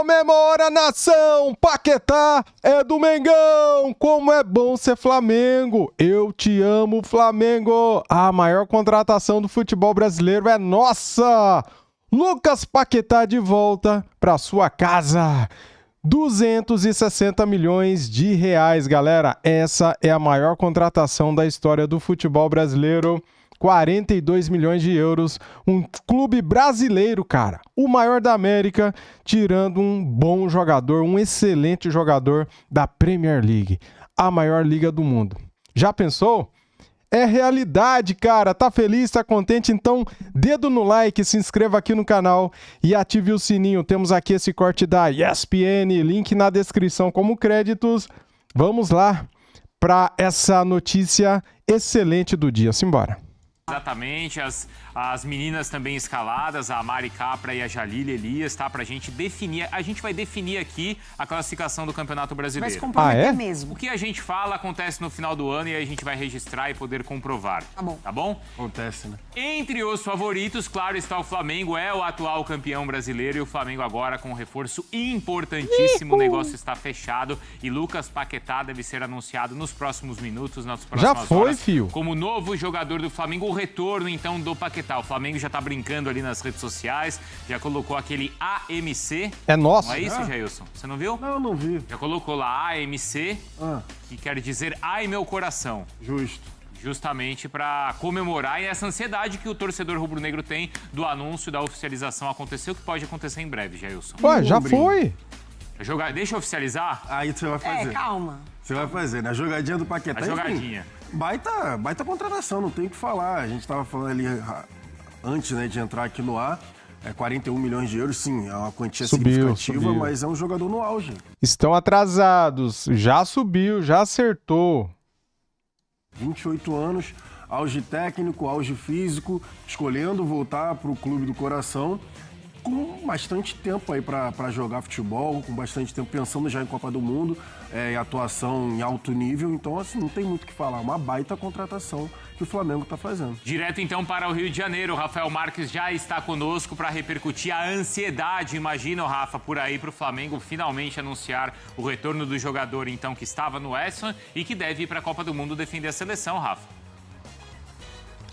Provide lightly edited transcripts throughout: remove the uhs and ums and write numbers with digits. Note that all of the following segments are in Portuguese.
Comemora, nação! Paquetá é do Mengão! Como é bom ser Flamengo! Eu te amo, Flamengo! A maior contratação do futebol brasileiro é nossa! Lucas Paquetá de volta para sua casa! 260 milhões de reais, galera! Essa é a maior contratação da história do futebol brasileiro. 42 milhões de euros, um clube brasileiro, cara, o maior da América, tirando um bom jogador, um excelente jogador da Premier League, a maior liga do mundo. Já pensou? É realidade, cara. Tá feliz, tá contente? Então, dedo no like, se inscreva aqui no canal e ative o sininho. Temos aqui esse corte da ESPN, link na descrição como créditos. Vamos lá para essa notícia excelente do dia. Simbora. Exatamente, as meninas também escaladas, a Mari Capra e a Jalília Elias, tá? Pra gente definir, a gente vai definir aqui a classificação do Campeonato Brasileiro. Vai se comprometer mesmo. O que a gente fala acontece no final do ano e aí a gente vai registrar e poder comprovar. Tá bom. Tá bom? Acontece, né? Entre os favoritos, claro, está o Flamengo, é o atual campeão brasileiro e o Flamengo agora com um reforço importantíssimo. O negócio está fechado e Lucas Paquetá deve ser anunciado nos próximos minutos, nas próximas horas. Já foi, fio. Como novo jogador do Flamengo, o retorno então do Paquetá. O Flamengo já tá brincando ali nas redes sociais, já colocou aquele AMC. É nosso. Não é isso, Jailson? Você não viu? Não, não vi. Já colocou lá AMC, que quer dizer Ai Meu Coração. Justo. Justamente para comemorar essa ansiedade que o torcedor rubro-negro tem do anúncio da oficialização aconteceu, que pode acontecer em breve, Jailson. Ué, já foi. Deixa eu oficializar? Aí você vai fazer. Calma. Você vai fazer, né? A jogadinha do Paquetá. A jogadinha. Baita contratação, não tem o que falar. A gente tava falando ali antes, né, de entrar aqui no ar. 41 milhões de euros, sim, é uma quantia significativa, mas é um jogador no auge. Estão atrasados, já subiu, já acertou. 28 anos, auge técnico, auge físico, escolhendo voltar para o clube do coração, com bastante tempo aí para jogar futebol, com bastante tempo pensando já em Copa do Mundo, e atuação em alto nível, então assim, não tem muito o que falar, uma baita contratação que o Flamengo está fazendo. Direto então para o Rio de Janeiro, o Rafael Marques já está conosco para repercutir a ansiedade, imagina, Rafa, por aí para o Flamengo finalmente anunciar o retorno do jogador então que estava no West Ham e que deve ir para a Copa do Mundo defender a seleção, Rafa.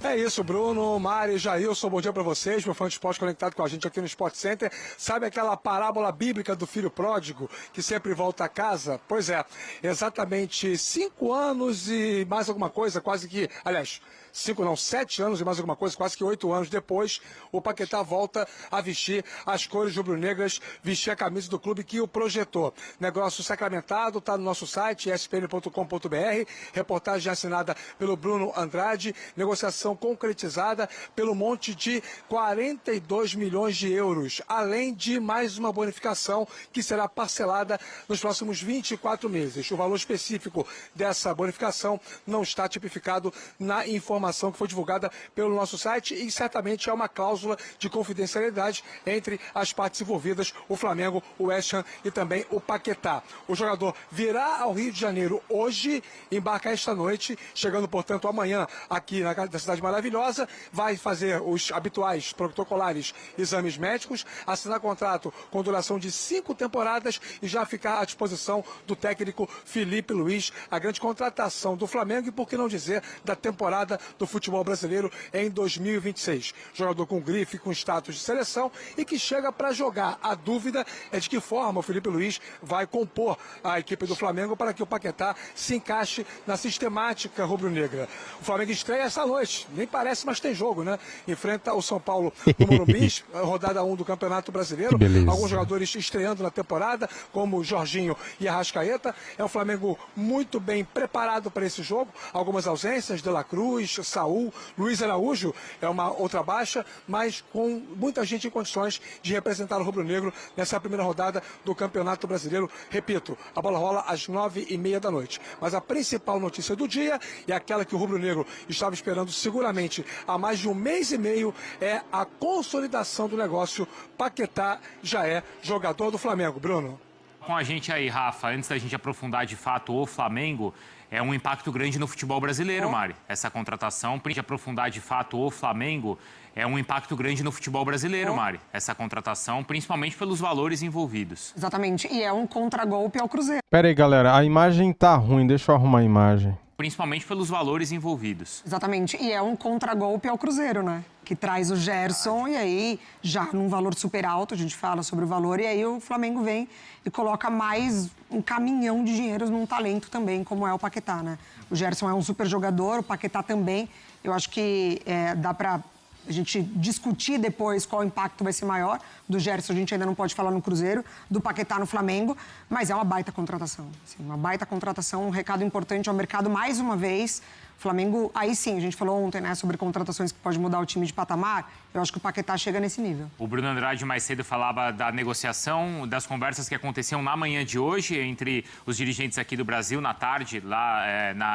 É isso, Bruno, Mari, Jailson, bom dia pra vocês, meu fã de esporte conectado com a gente aqui no Sport Center. Sabe aquela parábola bíblica do filho pródigo que sempre volta a casa? Pois é, exatamente 5 anos e mais alguma coisa, quase que, aliás, 7 anos e mais alguma coisa, quase que 8 anos depois, o Paquetá volta a vestir as cores rubro-negras, vestir a camisa do clube que o projetou. Negócio sacramentado, está no nosso site, espn.com.br, reportagem assinada pelo Bruno Andrade, negociação concretizada pelo monte de 42 milhões de euros, além de mais uma bonificação que será parcelada nos próximos 24 meses. O valor específico dessa bonificação não está tipificado na informação que foi divulgada pelo nosso site e certamente é uma cláusula de confidencialidade entre as partes envolvidas, o Flamengo, o West Ham e também o Paquetá. O jogador virá ao Rio de Janeiro hoje, embarca esta noite, chegando, portanto, amanhã aqui na cidade maravilhosa, vai fazer os habituais protocolares exames médicos, assinar contrato com duração de 5 temporadas e já ficar à disposição do técnico Felipe Luiz, a grande contratação do Flamengo e, por que não dizer, da temporada do futebol brasileiro em 2026. Jogador com grife, com status de seleção e que chega para jogar. A dúvida é de que forma o Felipe Luiz vai compor a equipe do Flamengo para que o Paquetá se encaixe na sistemática rubro-negra. O Flamengo estreia essa noite, nem parece, mas tem jogo, né? Enfrenta o São Paulo no Morumbi, rodada 1 do Campeonato Brasileiro. Alguns jogadores estreando na temporada, como Jorginho e Arrascaeta. É um Flamengo muito bem preparado para esse jogo. Algumas ausências, De La Cruz, Saúl, Luiz Araújo é uma outra baixa, mas com muita gente em condições de representar o rubro-negro nessa primeira rodada do Campeonato Brasileiro. Repito, a bola rola às 9h30 da noite. Mas a principal notícia do dia, e aquela que o rubro-negro estava esperando seguramente há mais de 1 mês e meio, é a consolidação do negócio. Paquetá já é jogador do Flamengo. Bruno. Com a gente aí, Rafa, antes da gente aprofundar de fato o Flamengo, é um impacto grande no futebol brasileiro, Mari. Essa contratação, para a gente aprofundar de fato o Flamengo, é um impacto grande no futebol brasileiro, Mari. Essa contratação, principalmente pelos valores envolvidos. Exatamente, e é um contragolpe ao Cruzeiro. Pera aí, galera, a imagem tá ruim, deixa eu arrumar a imagem. Principalmente pelos valores envolvidos. Exatamente, e é um contragolpe ao Cruzeiro, né? Que traz o Gerson e aí, já num valor super alto, a gente fala sobre o valor, e aí o Flamengo vem e coloca mais um caminhão de dinheiro num talento também, como é o Paquetá, né? O Gerson é um super jogador, o Paquetá também. Eu acho que dá pra a gente discutir depois qual impacto vai ser maior. Do Gerson a gente ainda não pode falar no Cruzeiro, do Paquetá no Flamengo, mas é uma baita contratação. Assim, uma baita contratação, um recado importante ao mercado mais uma vez. O Flamengo, aí sim, a gente falou ontem, né, sobre contratações que pode mudar o time de patamar. Eu acho que o Paquetá chega nesse nível. O Bruno Andrade mais cedo falava da negociação, das conversas que aconteciam na manhã de hoje entre os dirigentes aqui do Brasil, na tarde, lá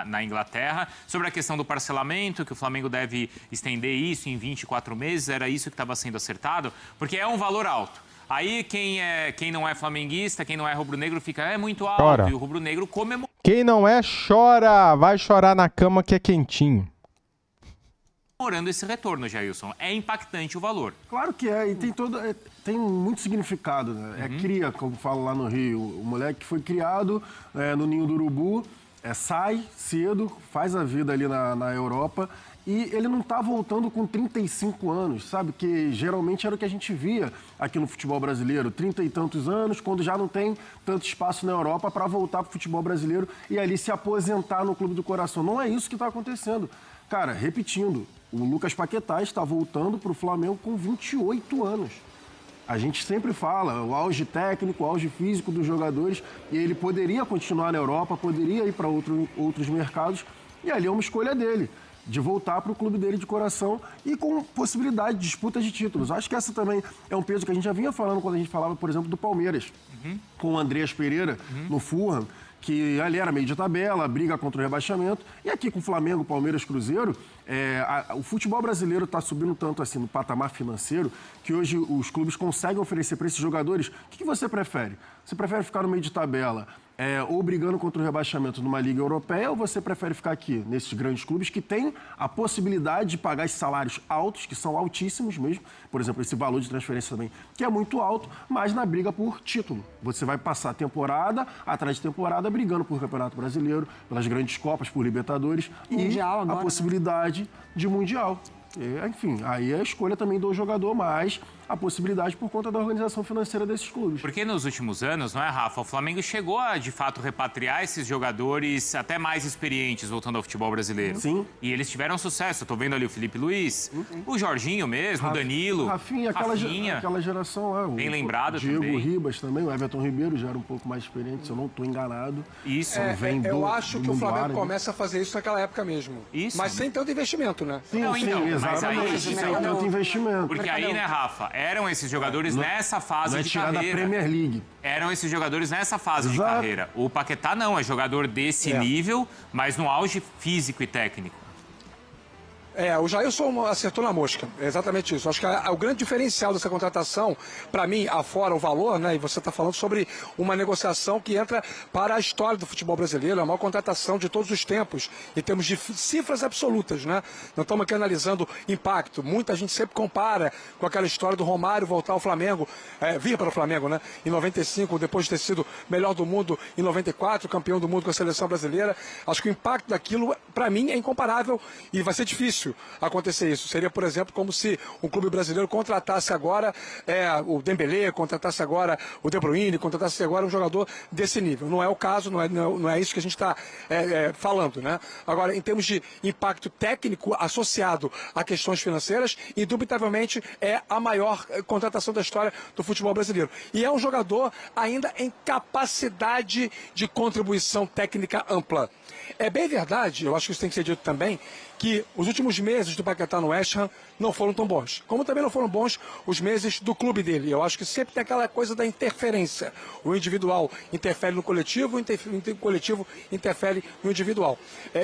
na Inglaterra, sobre a questão do parcelamento, que o Flamengo deve estender isso em 24 meses, era isso que estava sendo acertado, porque é um valor alto. Aí quem não é flamenguista, quem não é rubro-negro, fica, é muito alto, Chora. E o rubro-negro comemora. Quem não é, chora, vai chorar na cama que é quentinho. Comemorando esse retorno, Jailson. É impactante o valor. Claro que é, e tem muito significado, né? É cria, como falo lá no Rio. O moleque foi criado no Ninho do Urubu, sai cedo, faz a vida ali na Europa, e ele não tá voltando com 35 anos, sabe? Que geralmente era o que a gente via aqui no futebol brasileiro, 30 e tantos anos, quando já não tem tanto espaço na Europa para voltar pro futebol brasileiro e ali se aposentar no clube do coração. Não é isso que tá acontecendo. Cara, repetindo, o Lucas Paquetá está voltando pro Flamengo com 28 anos. A gente sempre fala o auge técnico, o auge físico dos jogadores, e ele poderia continuar na Europa, poderia ir para outros mercados, e ali é uma escolha dele, de voltar para o clube dele de coração e com possibilidade de disputa de títulos. Acho que essa também é um peso que a gente já vinha falando quando a gente falava, por exemplo, do Palmeiras, com o Andreas Pereira no Fulham, que ali era meio de tabela, briga contra o rebaixamento. E aqui com o Flamengo, Palmeiras, Cruzeiro, o futebol brasileiro está subindo tanto assim no patamar financeiro que hoje os clubes conseguem oferecer para esses jogadores. O que você prefere? Você prefere ficar no meio de tabela ou brigando contra o rebaixamento numa liga europeia, ou você prefere ficar aqui nesses grandes clubes que têm a possibilidade de pagar esses salários altos, que são altíssimos mesmo, por exemplo, esse valor de transferência também, que é muito alto, mas na briga por título. Você vai passar temporada atrás de temporada brigando por Campeonato Brasileiro, pelas grandes Copas, por Libertadores Mundial e agora, a possibilidade de Mundial. Enfim, aí é a escolha também do jogador, mas a possibilidade por conta da organização financeira desses clubes. Porque nos últimos anos, não é, Rafa? O Flamengo chegou a, de fato, repatriar esses jogadores até mais experientes voltando ao futebol brasileiro. Sim. E eles tiveram sucesso. Eu tô vendo ali o Felipe Luiz, o Jorginho mesmo, o Danilo. Rafinha, aquela geração. Bem lembrado Diego também. Ribas também, o Everton Ribeiro já era um pouco mais experiente, se eu não estou enganado. Isso. Eu acho que o Flamengo começa a fazer isso naquela época mesmo. Isso. Mas sem tanto investimento, né? Sim, Não, então, mas exatamente. aí- Sem tanto investimento. Porque aí, né, Rafa, eram esses jogadores nessa fase Não é de tirar da carreira. Premier League. Eram esses jogadores nessa fase de Exato. carreira. O Paquetá não, é jogador desse nível, mas no auge físico e técnico. O Jailson acertou na mosca, é exatamente isso. Acho que o grande diferencial dessa contratação, para mim, afora o valor, né? E você está falando sobre uma negociação que entra para a história do futebol brasileiro, é a maior contratação de todos os tempos, em termos de cifras absolutas, né? Não estamos aqui analisando impacto. Muita gente sempre compara com aquela história do Romário voltar ao Flamengo, vir para o Flamengo, né? Em 95, depois de ter sido melhor do mundo em 94, campeão do mundo com a seleção brasileira. Acho que o impacto daquilo, para mim, é incomparável e vai ser difícil acontecer isso. Seria, por exemplo, como se um clube brasileiro contratasse agora o Dembélé, contratasse agora o De Bruyne, contratasse agora um jogador desse nível. Não é o caso, não é isso que a gente está falando, né? Agora, em termos de impacto técnico associado a questões financeiras, indubitavelmente é a maior contratação da história do futebol brasileiro. E é um jogador ainda em capacidade de contribuição técnica ampla. É bem verdade, eu acho que isso tem que ser dito também, que os últimos meses do Paquetá no West Ham não foram tão bons. Como também não foram bons os meses do clube dele. Eu acho que sempre tem aquela coisa da interferência. O individual interfere no coletivo, o coletivo interfere no individual.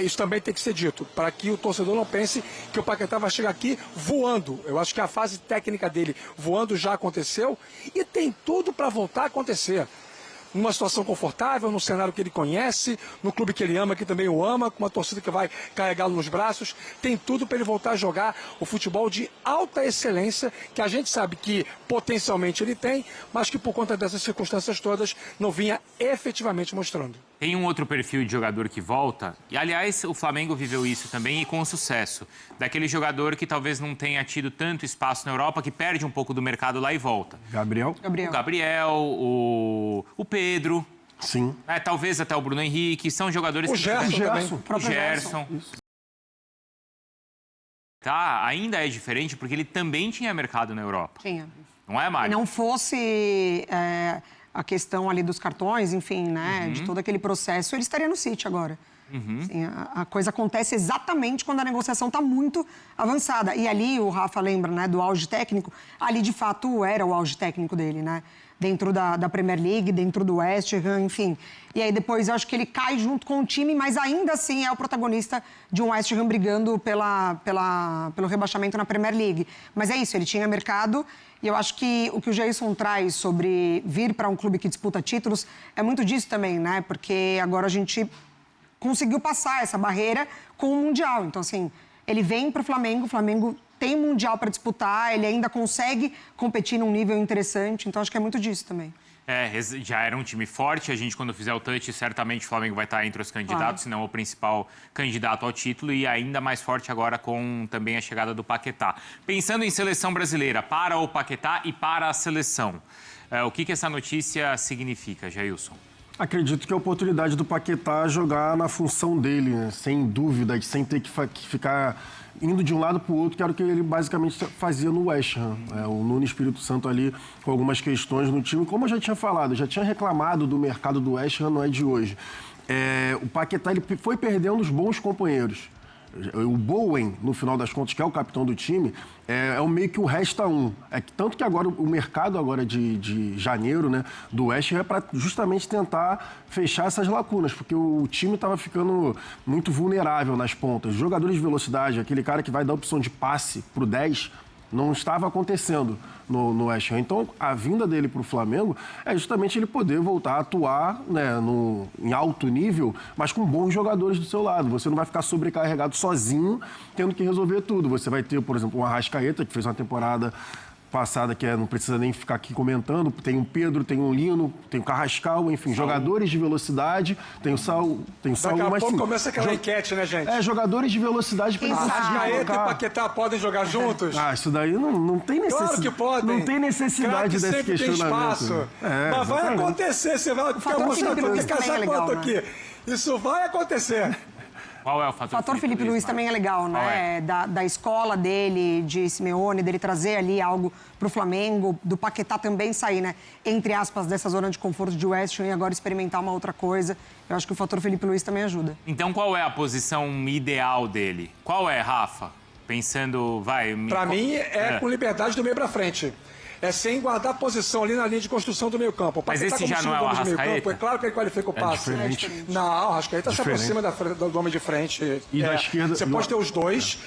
Isso também tem que ser dito, para que o torcedor não pense que o Paquetá vai chegar aqui voando. Eu acho que a fase técnica dele voando já aconteceu e tem tudo para voltar a acontecer. numa situação confortável, num cenário que ele conhece, no clube que ele ama, que também o ama, com uma torcida que vai carregá-lo nos braços. Tem tudo para ele voltar a jogar o futebol de alta excelência, que a gente sabe que potencialmente ele tem, mas que por conta dessas circunstâncias todas não vinha efetivamente mostrando. Tem um outro perfil de jogador que volta, e aliás o Flamengo viveu isso também e com sucesso, daquele jogador que talvez não tenha tido tanto espaço na Europa, que perde um pouco do mercado lá e volta. Gabriel? O Gabriel, o Pedro, Sim. Talvez até o Bruno Henrique, são jogadores O que... Gerson também. O Gerson. Tá, ainda é diferente porque ele também tinha mercado na Europa. Tinha. Não é, Mário? Não fosse a questão ali dos cartões, enfim, né, de todo aquele processo, ele estaria no City agora. Assim, a coisa acontece exatamente quando a negociação está muito avançada. E ali, o Rafa lembra, né, do auge técnico, ali de fato era o auge técnico dele, né? Dentro da Premier League, dentro do West Ham, enfim. E aí depois eu acho que ele cai junto com o time, mas ainda assim é o protagonista de um West Ham brigando pelo rebaixamento na Premier League. Mas é isso, ele tinha mercado e eu acho que o que o Jason traz sobre vir para um clube que disputa títulos é muito disso também, né? Porque agora a gente conseguiu passar essa barreira com o Mundial. Então, assim, ele vem para o Flamengo tem Mundial para disputar, ele ainda consegue competir num nível interessante. Então, acho que é muito disso também. Já era um time forte. A gente, quando fizer o touch, certamente o Flamengo vai estar entre os candidatos, se não o principal candidato ao título. E ainda mais forte agora com também a chegada do Paquetá. Pensando em seleção brasileira, para o Paquetá e para a seleção, o que essa notícia significa, Jailson? Acredito que é a oportunidade do Paquetá jogar na função dele, né? Sem dúvida, sem ter que ficar indo de um lado para o outro, que era o que ele basicamente fazia no West Ham. O Nuno Espírito Santo ali com algumas questões no time. Como eu já tinha falado, eu já tinha reclamado do mercado do West Ham, não é de hoje. O Paquetá ele foi perdendo os bons companheiros. O Bowen, no final das contas, que é o capitão do time, é meio que o resta um. Tanto que agora o mercado agora de janeiro, né, do West é para justamente tentar fechar essas lacunas, porque o time estava ficando muito vulnerável nas pontas. Jogadores de velocidade, aquele cara que vai dar opção de passe para o 10, não estava acontecendo no West Ham. Então, a vinda dele para o Flamengo é justamente ele poder voltar a atuar, né, em alto nível, mas com bons jogadores do seu lado. Você não vai ficar sobrecarregado sozinho, tendo que resolver tudo. Você vai ter, por exemplo, um Arrascaeta, que fez uma temporada passada, que não precisa nem ficar aqui comentando. Tem o Pedro, tem o Lino, tem o Carrascal, enfim, jogadores de velocidade, tem o Saul, Daqui a pouco começa aquela enquete, né, gente? Jogadores de velocidade para Arrascaeta e Paquetá podem jogar juntos? Isso daí não tem necessidade. Claro que podem. Não tem necessidade desse questionamento. Tem espaço. Mas vai acontecer, você vai ficar mostrando que casar quanto aqui. Isso vai acontecer. Qual é o fator Felipe Luiz também é legal, né? Da escola dele, de Simeone, dele trazer ali algo pro Flamengo, do Paquetá também sair, né? Entre aspas, dessa zona de conforto de West Ham e agora experimentar uma outra coisa. Eu acho que o fator Felipe Luiz também ajuda. Então, qual é a posição ideal dele? Qual é, Rafa? Pensando, Pra mim, com liberdade do meio pra frente. É sem guardar posição ali na linha de construção do meio campo. Mas esse já não é o Arrascaeta? É claro que ele qualifica o passe. Não, o Arrascaeta se aproxima do homem de frente. E da esquerda... Você pode ter os dois.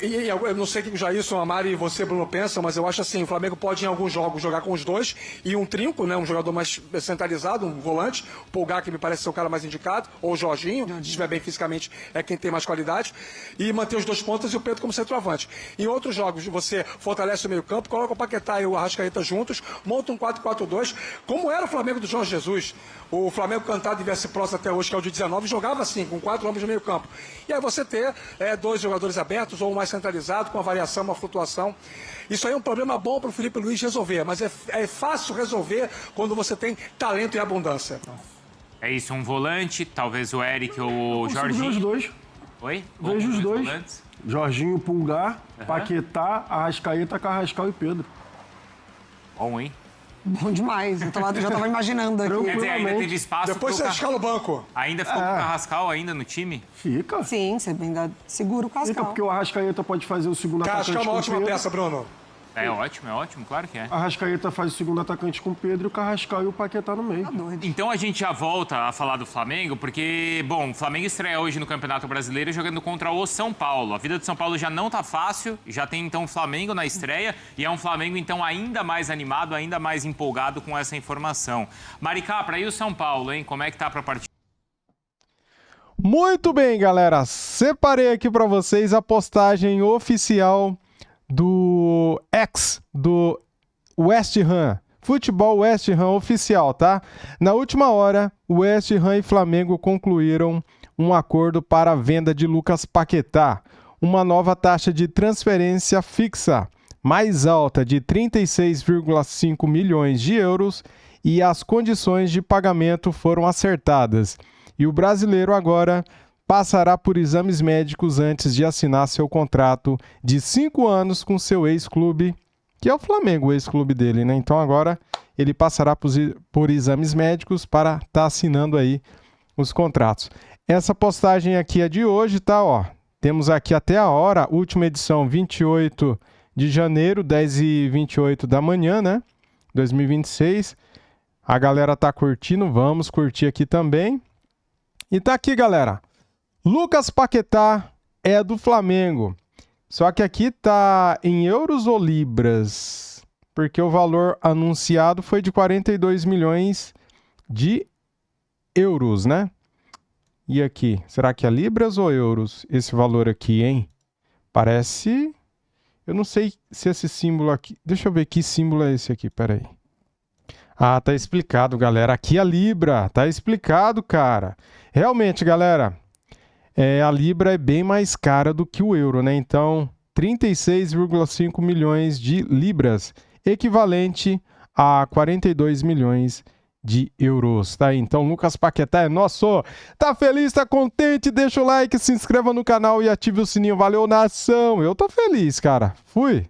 E eu não sei o que o Jailson, a Mari e você, Bruno, pensam, mas eu acho assim, o Flamengo pode em alguns jogos jogar com os dois e um trinco, né, um jogador mais centralizado, um volante. O Pulgar, que me parece ser o cara mais indicado, ou o Jorginho, se estiver bem fisicamente, é quem tem mais qualidade. E manter os dois pontas e o Pedro como centroavante. Em outros jogos, você fortalece o meio campo, coloca o Paquetá e o Arrascaeta juntos, monta um 4-4-2, como era o Flamengo do Jorge Jesus. O Flamengo cantado e viesse próximo até hoje, que é o de 19, jogava assim, com 4 homens no meio campo. E aí você ter 2 jogadores abertos ou mais centralizado, com uma variação, uma flutuação. Isso aí é um problema bom para o Felipe Luiz resolver, mas é fácil resolver quando você tem talento e abundância. É isso, um volante, talvez o Eric ou o Jorginho. Vejo os dois. Oi? Vejo os dois. Volantes? Jorginho, Pulgar, Paquetá, Arrascaeta, Carrascal e Pedro. Bom, hein? Bom demais. Eu já tava imaginando aqui. Quer dizer, ainda teve espaço. Depois você escala o banco. Ainda ficou com o Carrascal ainda no time? Fica. Sim, você ainda segura o Carrascal. Fica porque o Arrascaeta pode fazer o segundo atacante. Carrascal é uma ótima peça, Bruno. É ótimo, claro que é. A Arrascaeta faz o segundo atacante com o Pedro, o Carrascal e o Paquetá no meio. Tá doido. Então a gente já volta a falar do Flamengo, porque, bom, o Flamengo estreia hoje no Campeonato Brasileiro jogando contra o São Paulo. A vida do São Paulo já não tá fácil, já tem então o Flamengo na estreia e é um Flamengo então ainda mais animado, ainda mais empolgado com essa informação. Maricá, para aí o São Paulo, hein? Como é que tá pra partida? Muito bem, galera. Separei aqui para vocês a postagem oficial do do West Ham. Futebol West Ham oficial, tá? Na última hora, o West Ham e Flamengo concluíram um acordo para a venda de Lucas Paquetá. Uma nova taxa de transferência fixa, mais alta de 36,5 milhões de euros e as condições de pagamento foram acertadas. E o brasileiro agora passará por exames médicos antes de assinar seu contrato de 5 anos com seu ex-clube, que é o Flamengo, o ex-clube dele, né? Então agora ele passará por exames médicos para estar assinando aí os contratos. Essa postagem aqui é de hoje, tá? Ó, temos aqui até a hora, última edição 28 de janeiro, 10h28 da manhã, né? 2026. A galera tá curtindo, vamos curtir aqui também. E tá aqui, galera. Lucas Paquetá é do Flamengo. Só que aqui tá em euros ou libras? Porque o valor anunciado foi de 42 milhões de euros, né? E aqui, será que é libras ou euros? Esse valor aqui, hein? Parece... Eu não sei se esse símbolo aqui... Deixa eu ver que símbolo é esse aqui, peraí. Ah, tá explicado, galera. Aqui a Libra, tá explicado, cara. Realmente, galera, a Libra é bem mais cara do que o euro, né? Então, 36,5 milhões de libras, equivalente a 42 milhões de euros, tá? Então, Lucas Paquetá é nosso. Tá feliz, tá contente? Deixa o like, se inscreva no canal e ative o sininho. Valeu, nação! Eu tô feliz, cara. Fui!